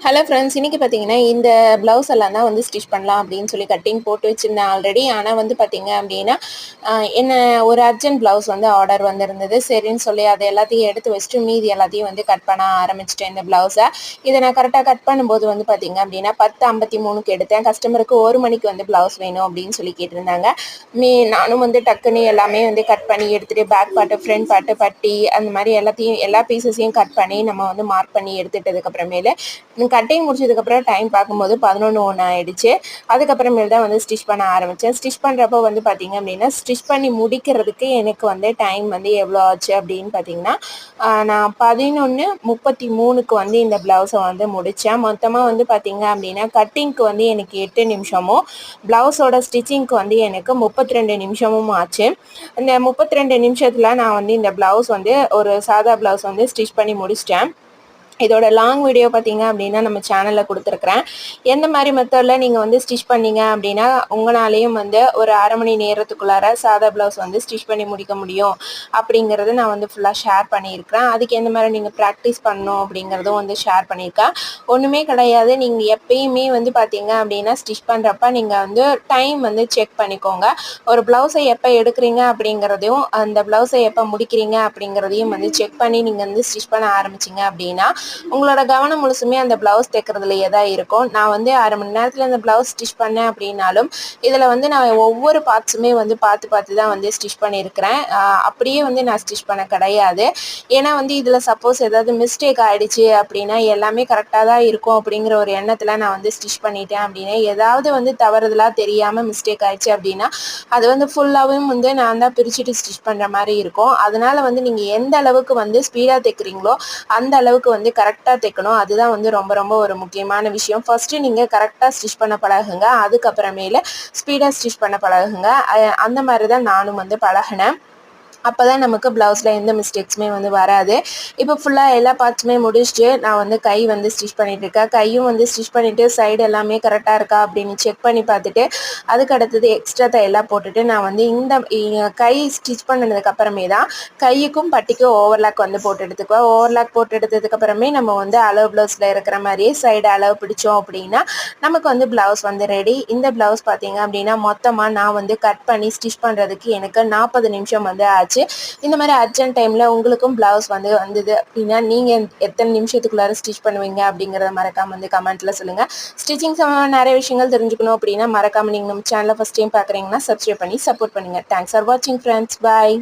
Hello friends, இன்னைக்கு பார்த்தீங்கன்னா, இந்த ப்ளவுஸ் எல்லாம் தான் வந்து ஸ்டிச் பண்ணலாம் அப்படின்னு சொல்லி கட்டிங் போட்டு வச்சிருந்தேன் ஆல்ரெடி. ஆனா வந்து பார்த்தீங்க அப்படின்னா, என்ன ஒரு அர்ஜென்ட் ப்ளவுஸ் வந்து ஆர்டர் வந்திருந்தது. சரின்னு சொல்லி அதை எல்லாத்தையும் எடுத்து வச்சுட்டு மீதி எல்லாத்தையும் வந்து கட் பண்ண ஆரம்பிச்சுட்டேன் இந்த ப்ளவுஸை. இதை நான் கரெக்டாக கட் பண்ணும்போது வந்து பார்த்தீங்க அப்படின்னா 10:53க்கு எடுத்தேன். கஸ்டமருக்கு 1 மணிக்கு வந்து ப்ளவுஸ் வேணும் அப்படின்னு சொல்லி கேட்டிருந்தாங்க. நானும் வந்து டக்குன்னு எல்லாமே வந்து கட் பண்ணி எடுத்துகிட்டு பேக் பார்ட்டு, ஃப்ரண்ட் பார்ட்டு, பட்டி அந்த மாதிரி எல்லா பீசஸையும் கட் பண்ணி நம்ம வந்து மார்க் பண்ணி எடுத்துட்டதுக்கப்புறமேலு கட்டிங் முடிச்சதுக்கப்புறம் டைம் பார்க்கும்போது 11:01 ஆயிடுச்சு. அதுக்கப்புறமேல் தான் வந்து ஸ்டிச் பண்ண ஆரம்பித்தேன். ஸ்டிச் பண்ணுறப்போ வந்து பார்த்தீங்க அப்படின்னா, ஸ்டிச் பண்ணி முடிக்கிறதுக்கு எனக்கு வந்து டைம் வந்து எவ்வளோ ஆச்சு அப்படின்னு பார்த்தீங்கன்னா, நான் 11:33க்கு வந்து இந்த ப்ளவுஸை வந்து முடித்தேன். மொத்தமாக வந்து பார்த்தீங்க அப்படின்னா, கட்டிங்க்கு வந்து எனக்கு 8 நிமிஷமும், ப்ளவுஸோட ஸ்டிச்சிங்க்கு வந்து எனக்கு 32 நிமிஷமும் ஆச்சு. இந்த 32 நிமிஷத்தில் நான் வந்து இந்த ப்ளவுஸ் வந்து ஒரு சாதா ப்ளவுஸ் வந்து ஸ்டிச் பண்ணி முடிச்சிட்டேன். இதோட லாங் வீடியோ பார்த்தீங்க அப்படின்னா நம்ம சேனலில் கொடுத்துருக்குறேன். எந்த மாதிரி மெத்தடில் நீங்கள் வந்து ஸ்டிச் பண்ணீங்க அப்படின்னா உங்களாலேயும் வந்து ஒரு அரை மணி நேரத்துக்குள்ளார சாதா ப்ளவுஸ் வந்து ஸ்டிச் பண்ணி முடிக்க முடியும் அப்படிங்கிறது நான் வந்து ஃபுல்லாக ஷேர் பண்ணியிருக்கிறேன். அதுக்கு எந்த மாதிரி நீங்கள் ப்ராக்டிஸ் பண்ணணும் அப்படிங்கிறதும் வந்து ஷேர் பண்ணியிருக்கேன். ஒன்றுமே கிடையாது. நீங்கள் எப்பயுமே வந்து பார்த்தீங்க அப்படின்னா ஸ்டிச் பண்ணுறப்ப நீங்கள் வந்து டைம் வந்து செக் பண்ணிக்கோங்க. ஒரு ப்ளவுஸை எப்போ எடுக்கிறீங்க அப்படிங்கிறதையும் அந்த ப்ளவுஸை எப்போ முடிக்கிறீங்க அப்படிங்கிறதையும் வந்து செக் பண்ணி நீங்கள் வந்து ஸ்டிச் பண்ண ஆரம்பிச்சிங்க அப்படின்னா உங்களோட கவனம் முழுசுமே அந்த ப்ளவுஸ் தைக்கிறதுலையே தான் இருக்கும். நான் வந்து அரை மணி நேரத்தில் இந்த ப்ளவுஸ் ஸ்டிச் பண்ணேன் அப்படின்னாலும் இதில் வந்து நான் ஒவ்வொரு பார்ட்ஸுமே வந்து பார்த்து தான் வந்து ஸ்டிச் பண்ணியிருக்கிறேன். அப்படியே வந்து நான் ஸ்டிச் பண்ண கிடையாது. ஏன்னா வந்து இதில் சப்போஸ் ஏதாவது மிஸ்டேக் ஆகிடுச்சு அப்படின்னா எல்லாமே கரெக்டாக தான் இருக்கும் அப்படிங்கிற ஒரு எண்ணத்தில் நான் வந்து ஸ்டிச் பண்ணிட்டேன் அப்படின்னா ஏதாவது வந்து தவறுதலாக தெரியாமல் மிஸ்டேக் ஆகிடுச்சு அப்படின்னா அது வந்து ஃபுல்லாகவும் வந்து நான் தான் பிரிச்சுட்டு ஸ்டிச் பண்ணுற மாதிரி இருக்கும். அதனால் வந்து நீங்கள் எந்த அளவுக்கு வந்து ஸ்பீடாக தைக்கிறீங்களோ அந்த அளவுக்கு வந்து கரெக்டாக தைக்கணும். அதுதான் வந்து ரொம்ப ரொம்ப ஒரு முக்கியமான விஷயம். ஃபஸ்ட்டு நீங்கள் கரெக்டாக ஸ்டிச் பண்ண பழகுங்க. அதுக்கப்புறமேல ஸ்பீடாக ஸ்டிச் பண்ண பழகுங்க. அந்த மாதிரி தான் நானும் வந்து பழகினேன். அப்போ தான் நமக்கு ப்ளவுஸில் எந்த மிஸ்டேக்ஸுமே வந்து வராது. இப்போ ஃபுல்லாக எல்லா பார்ட்ஸுமே முடிச்சுட்டு நான் வந்து கை வந்து ஸ்டிச் பண்ணிகிட்ருக்கேன். கையும் வந்து ஸ்டிச் பண்ணிவிட்டு சைடு எல்லாமே கரெக்டாக இருக்கா அப்படின்னு செக் பண்ணி பார்த்துட்டு அதுக்கு அடுத்தது எக்ஸ்ட்ரா தையெல்லாம் போட்டுட்டு நான் வந்து இந்த கை ஸ்டிச் பண்ணதுக்கப்புறமே தான் கையுக்கும் பட்டிக்கும் ஓவர்லாக் வந்து போட்டு எடுத்துக்குவேன். ஓவர்லாக் போட்டு எடுத்ததுக்கப்புறமே நம்ம வந்து அளவு ப்ளவுஸில் இருக்கிற மாதிரியே சைடு அளவு பிடிச்சோம் அப்படின்னா நமக்கு வந்து ப்ளவுஸ் வந்து ரெடி. இந்த ப்ளவுஸ் பார்த்தீங்க அப்படின்னா மொத்தமாக நான் வந்து கட் பண்ணி ஸ்டிச் பண்ணுறதுக்கு எனக்கு 40 நிமிஷம் வந்து ஆச்சு. இந்த மாதிரி அர்ஜென்ட் டைமில் உங்களுக்கும் ப்ளவுஸ் வந்து வந்தது அப்படின்னா நீங்கள் எத்தனை நிமிஷத்துக்குள்ளார ஸ்டிச் பண்ணுவீங்க அப்படிங்கிறத மறக்காமல் வந்து கமெண்ட்டில் சொல்லுங்கள். ஸ்டிச்சிங் சம்மந்தமாக நிறைய விஷயங்கள் தெரிஞ்சுக்கணும் அப்படின்னா மறக்காமல் நீங்கள் நம்ம சேனலை ஃபஸ்ட் டைம் பார்க்குறீங்கன்னா சப்ஸ்கிரைப் பண்ணி சப்போர்ட் பண்ணுங்கள். தேங்க்ஸ் ஃபார் வாட்சிங் ஃப்ரெண்ட்ஸ். பாய்.